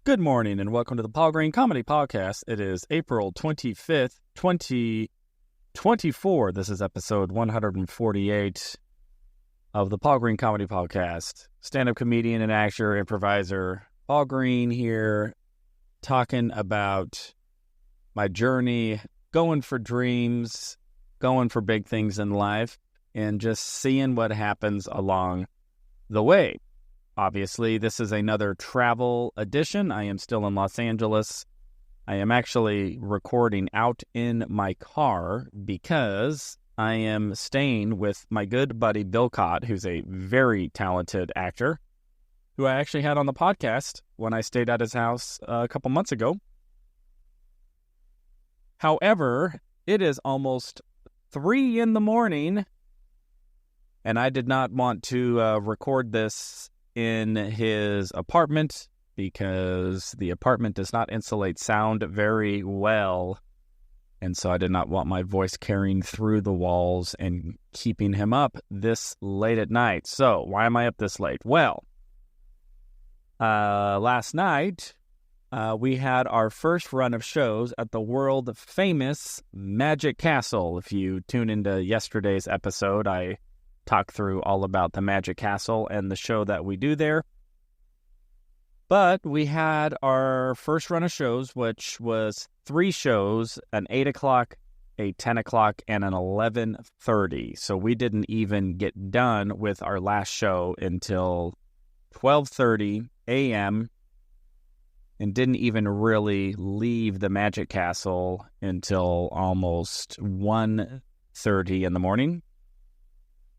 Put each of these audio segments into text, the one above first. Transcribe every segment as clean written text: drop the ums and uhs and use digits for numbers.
Good morning and welcome to the Paul Green Comedy Podcast. It is April 25th, 2024. This is episode 148 of the Paul Green Comedy Podcast. Stand-up comedian and actor, improviser, Paul Green here, talking about my journey, going for dreams, going for big things in life, and just seeing what happens along the way. Obviously, this is another travel edition. I am still in Los Angeles. I am actually recording out in my car because I am staying with my good buddy Bill Cott, who's a very talented actor, who I actually had on the podcast when I stayed at his house a couple months ago. However, it is almost 3 a.m, and I did not want to record this in his apartment because the apartment does not insulate sound very well, and so I did not want my voice carrying through the walls and keeping him up this late at night. So why am I up this late? Well, last night we had our first run of shows at the world famous Magic Castle. If you tune into yesterday's episode, I talk through all about the Magic Castle and the show that we do there. But we had our first run of shows, which was 3 shows, an 8 o'clock, a 10 o'clock, and an 11:30. So we didn't even get done with our last show until 12:30 a.m. and didn't even really leave the Magic Castle until almost 1:30 in the morning.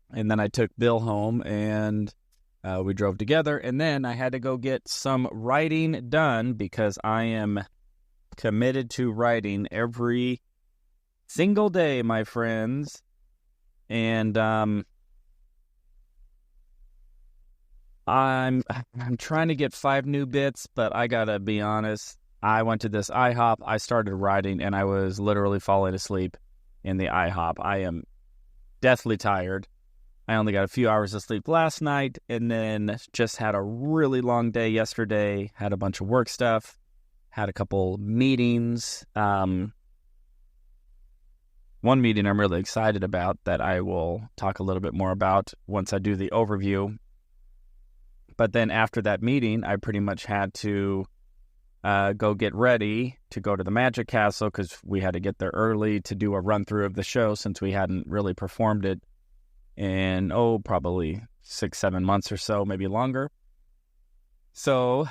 And then I took Bill home, and we drove together. And then I had to go get some writing done because I am committed to writing every single day, my friends. And I'm trying to get 5 new bits, but I gotta be honest. I went to this IHOP. I started writing, and I was literally falling asleep in the IHOP. I am deathly tired. I only got a few hours of sleep last night, and then just had a really long day yesterday, had a bunch of work stuff, had a couple meetings. One meeting I'm really excited about that I will talk a little bit more about once I do the overview. But then after that meeting, I pretty much had to go get ready to go to the Magic Castle because we had to get there early to do a run-through of the show since we hadn't really performed it in, probably 6-7 months or so, maybe longer. So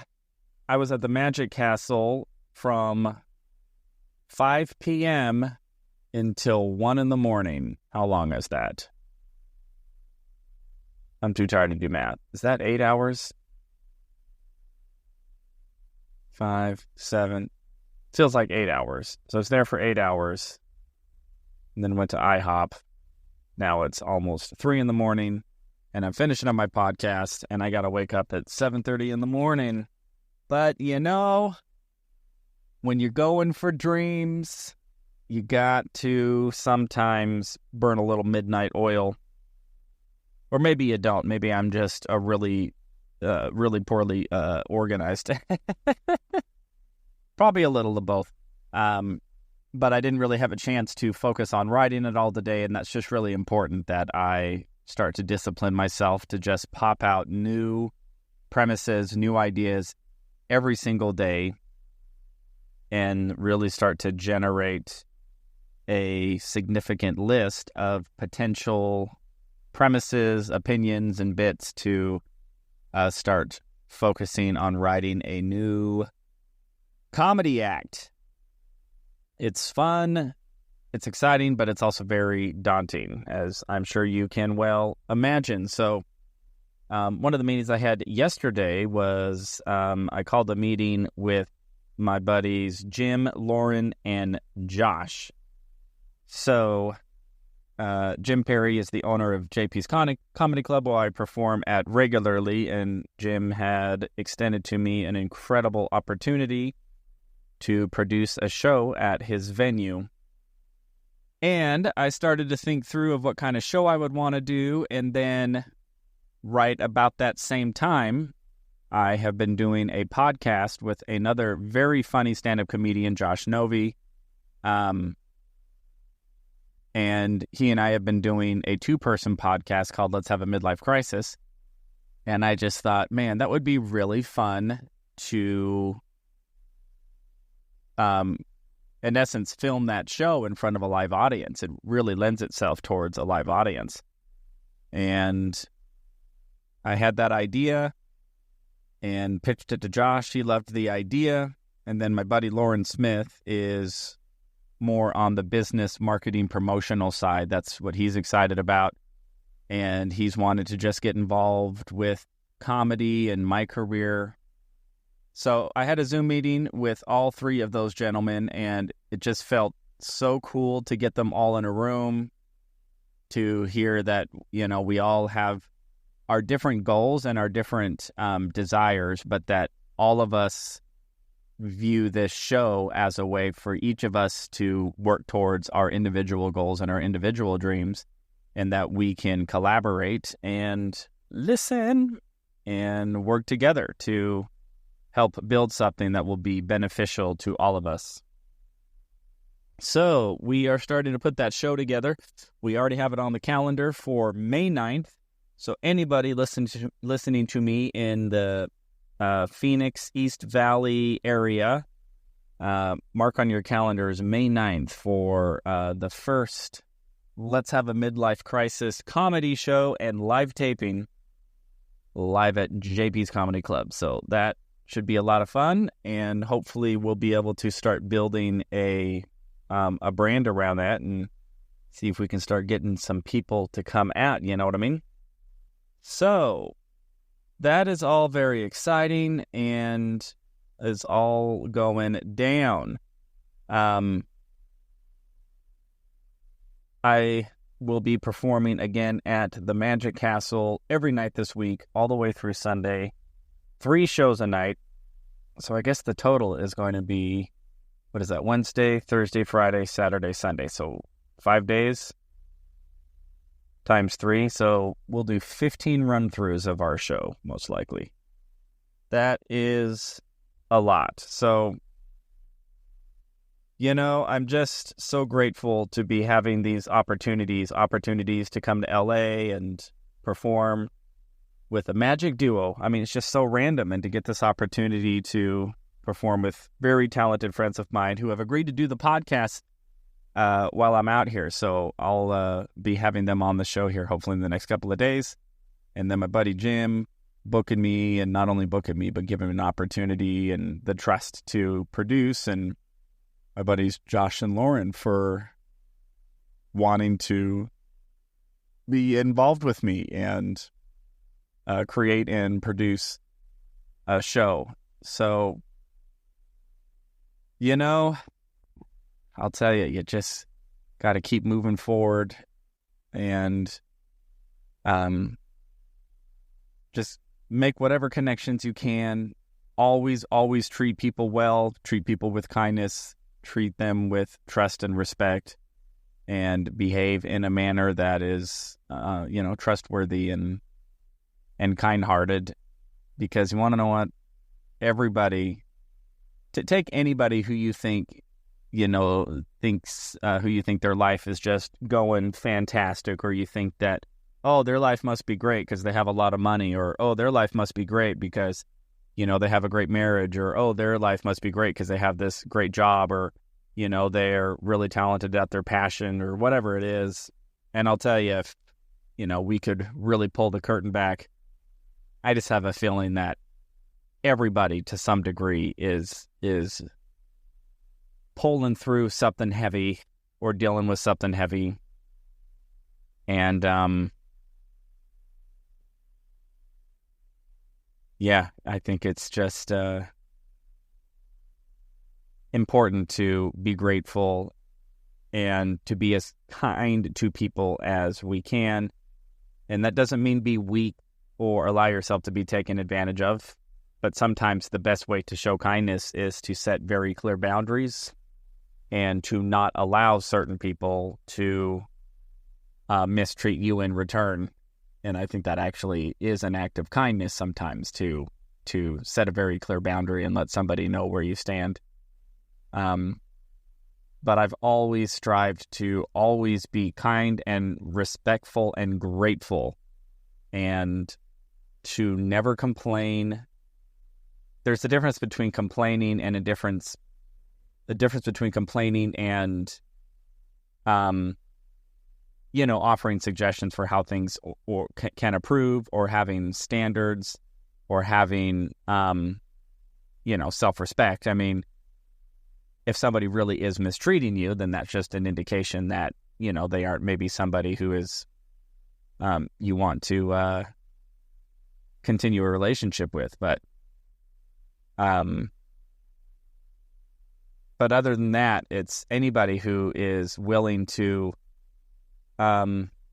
I was at the Magic Castle from 5 p.m. until 1 a.m. How long is that? I'm too tired to do math. Is that 8 hours? 5, 7. Feels like 8 hours. So I was there for 8 hours and then went to IHOP. Now it's almost 3 a.m, and I'm finishing up my podcast, and I got to wake up at 7:30 in the morning. But, when you're going for dreams, you got to sometimes burn a little midnight oil. Or maybe you don't. Maybe I'm just a really poorly organized. Probably a little of both. But I didn't really have a chance to focus on writing it all today, and that's just really important that I start to discipline myself to just pop out new premises, new ideas every single day, and really start to generate a significant list of potential premises, opinions, and bits to start focusing on writing a new comedy act. It's fun, it's exciting, but it's also very daunting, as I'm sure you can well imagine. So one of the meetings I had yesterday was I called a meeting with my buddies Jim, Lauren, and Josh. So Jim Perry is the owner of JP's Comedy Club, where I perform at regularly, and Jim had extended to me an incredible opportunity to produce a show at his venue. And I started to think through of what kind of show I would want to do, and then right about that same time, I have been doing a podcast with another very funny stand-up comedian, Josh Novi. And he and I have been doing a 2-person podcast called Let's Have a Midlife Crisis. And I just thought, man, that would be really fun to, in essence, film that show in front of a live audience. It really lends itself towards a live audience. And I had that idea and pitched it to Josh. He loved the idea. And then my buddy Lauren Smith is more on the business, marketing, promotional side. That's what he's excited about. And he's wanted to just get involved with comedy and my career. So I had a Zoom meeting with all 3 of those gentlemen, and it just felt so cool to get them all in a room, to hear that, we all have our different goals and our different desires, but that all of us view this show as a way for each of us to work towards our individual goals and our individual dreams, and that we can collaborate and listen and work together to help build something that will be beneficial to all of us. So we are starting to put that show together. We already have it on the calendar for May 9th. So anybody listening to me in the Phoenix, East Valley area, mark on your calendars May 9th for the first Let's Have a Midlife Crisis comedy show and live taping live at JP's Comedy Club. So that should be a lot of fun, and hopefully we'll be able to start building a brand around that and see if we can start getting some people to come out, you know what I mean? So that is all very exciting and is all going down. I will be performing again at the Magic Castle every night this week, all the way through Sunday. 3 shows a night. So I guess the total is going to be, what is that, Wednesday, Thursday, Friday, Saturday, Sunday. So 5 days times 3. So we'll do 15 run-throughs of our show, most likely. That is a lot. So, I'm just so grateful to be having these opportunities to come to LA and perform with a magic duo. I mean, it's just so random, and to get this opportunity to perform with very talented friends of mine who have agreed to do the podcast while I'm out here. So I'll be having them on the show here hopefully in the next couple of days. And then my buddy Jim booking me, and not only booking me, but giving me an opportunity and the trust to produce, and my buddies Josh and Lauren for wanting to be involved with me and create and produce a show. So, I'll tell you, you just got to keep moving forward and just make whatever connections you can. Always treat people well, treat people with kindness, treat them with trust and respect, and behave in a manner that is, trustworthy and kind-hearted. Because you want to know what? Everybody, to take anybody who you think, thinks, who you think their life is just going fantastic, or you think that, oh, their life must be great because they have a lot of money, or, oh, their life must be great because, they have a great marriage, or, oh, their life must be great because they have this great job, or, they're really talented at their passion, or whatever it is. And I'll tell you, if, we could really pull the curtain back, I just have a feeling that everybody to some degree is pulling through something heavy or dealing with something heavy. And, I think it's just important to be grateful and to be as kind to people as we can. And that doesn't mean be weak or allow yourself to be taken advantage of. But sometimes the best way to show kindness is to set very clear boundaries and to not allow certain people to mistreat you in return. And I think that actually is an act of kindness sometimes, to to set a very clear boundary and let somebody know where you stand. But I've always strived to always be kind and respectful and grateful, and to never complain. There's a difference between complaining and the difference between complaining and, offering suggestions for how things or can improve, or having standards, or having, self-respect. I mean, if somebody really is mistreating you, then that's just an indication that, they aren't maybe somebody who is, you want to continue a relationship with. But other than that, it's anybody who is willing to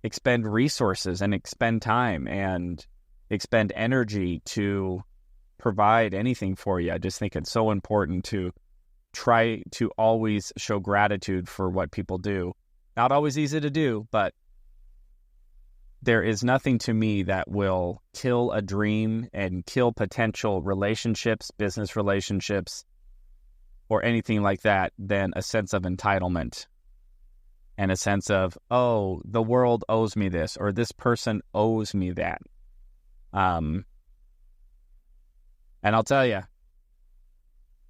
expend resources and expend time and expend energy to provide anything for you. I just think it's so important to try to always show gratitude for what people do. Not always easy to do, but there is nothing to me that will kill a dream and kill potential relationships, business relationships, or anything like that than a sense of entitlement and a sense of, oh, the world owes me this, or this person owes me that. And I'll tell you,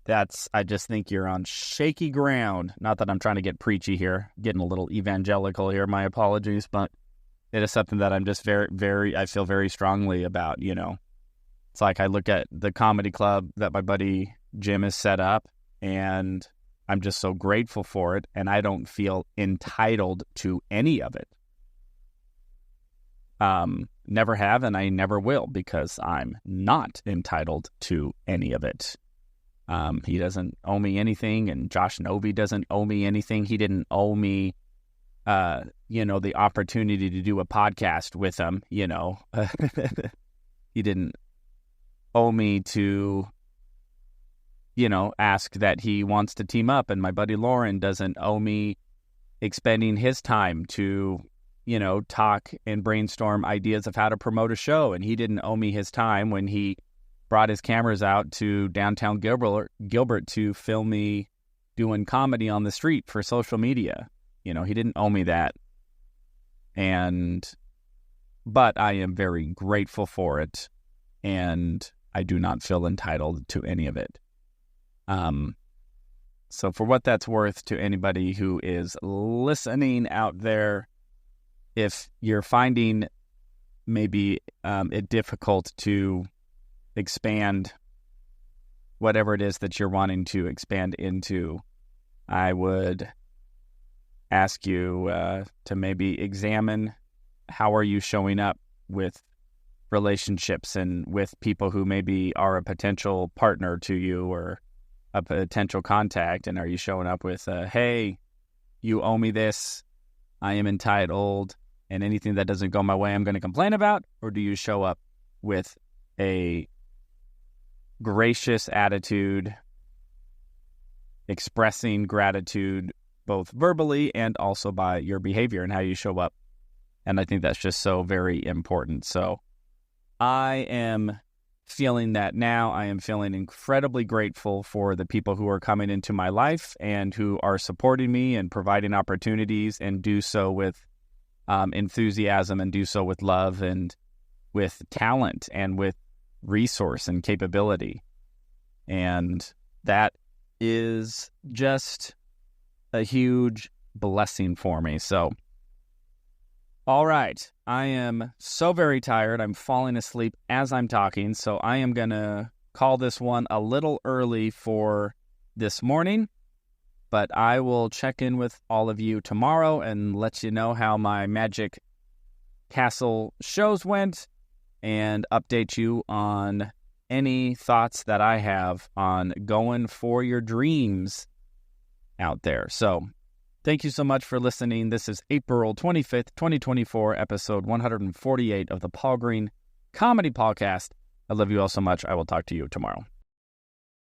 I just think you're on shaky ground. Not that I'm trying to get preachy here, getting a little evangelical here, my apologies, but it is something that I'm just I feel very strongly about, It's like I look at the comedy club that my buddy Jim has set up, and I'm just so grateful for it, and I don't feel entitled to any of it. Never have, and I never will, because I'm not entitled to any of it. He doesn't owe me anything, and Josh Novey doesn't owe me anything. He didn't owe me, the opportunity to do a podcast with him, He didn't owe me to, ask that he wants to team up, and my buddy Lauren doesn't owe me expending his time to, talk and brainstorm ideas of how to promote a show, and he didn't owe me his time when he brought his cameras out to downtown Gilbert to film me doing comedy on the street for social media. He didn't owe me that. But I am very grateful for it, and I do not feel entitled to any of it. So for what that's worth to anybody who is listening out there, if you're finding maybe it difficult to expand whatever it is that you're wanting to expand into, I would ask you to maybe examine how are you showing up with relationships and with people who maybe are a potential partner to you or a potential contact, and are you showing up with hey, you owe me this, I am entitled, and anything that doesn't go my way I'm going to complain about? Or do you show up with a gracious attitude, expressing gratitude both verbally and also by your behavior and how you show up? And I think that's just so very important. So I am feeling that now. I am feeling incredibly grateful for the people who are coming into my life and who are supporting me and providing opportunities, and do so with enthusiasm, and do so with love and with talent and with resource and capability. And that is just a huge blessing for me. So, all right, I am so very tired. I'm falling asleep as I'm talking, so I am going to call this one a little early for this morning, but I will check in with all of you tomorrow and let you know how my Magic Castle shows went, and update you on any thoughts that I have on going for your dreams out there. So thank you so much for listening. This is April 25th, 2024, episode 148 of the Paul Green Comedy PaulCast. I love you all so much. I will talk to you tomorrow.